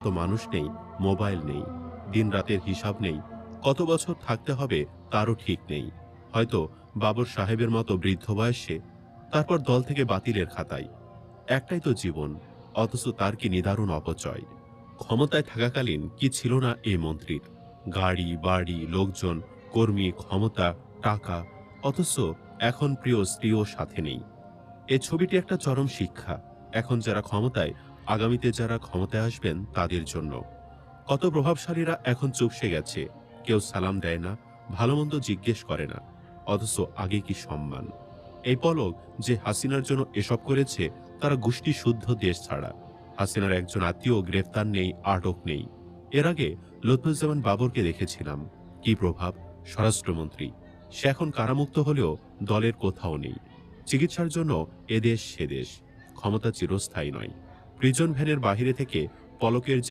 তো মানুষ নেই, মোবাইল নেই, দিন রাতের হিসাব নেই, কত বছর থাকতে হবে তারও ঠিক নেই। হয়তো বাবর সাহেবের মতো বৃদ্ধ বয়সে, তারপর দল থেকে বাতিলের খাতায়। একটাই তো জীবন, অথচ তার কি নিদারুণ অপচয়। ক্ষমতায় থাকাকালীন কি ছিল না এই মন্ত্রীর? গাড়ি বাড়ি, লোকজন, কর্মী, ক্ষমতা, টাকা। অথচ এখন প্রিয় স্ত্রীও সাথে নেই। এই ছবিটি একটা চরম শিক্ষা, এখন যারা ক্ষমতায়, আগামীতে যারা ক্ষমতায় আসবেন তাদের জন্য। কত প্রভাবশালীরা এখন চুপসে গেছে, কেউ সালাম দেয় না, ভালো মন্দ জিজ্ঞেস করে না, অথচ আগে কি সম্মান। এই পলক যে হাসিনার জন্য এসব করেছে, তারা গোষ্ঠী শুদ্ধ দেশ ছাড়া। হাসিনার একজন আত্মীয় গ্রেফতার নেই, আটক নেই। এর আগে লুৎফুজ্জামান বাবরকে দেখেছিলাম, কি প্রভাব, স্বরাষ্ট্রমন্ত্রী। সে এখন কারামুক্ত হলেও দলের কোথাও নেই। চিকিৎসার জন্য এদেশ সেদেশ। ক্ষমতা চিরস্থায়ী নয়। প্রিজন ভ্যানের বাহিরে থেকে পলকের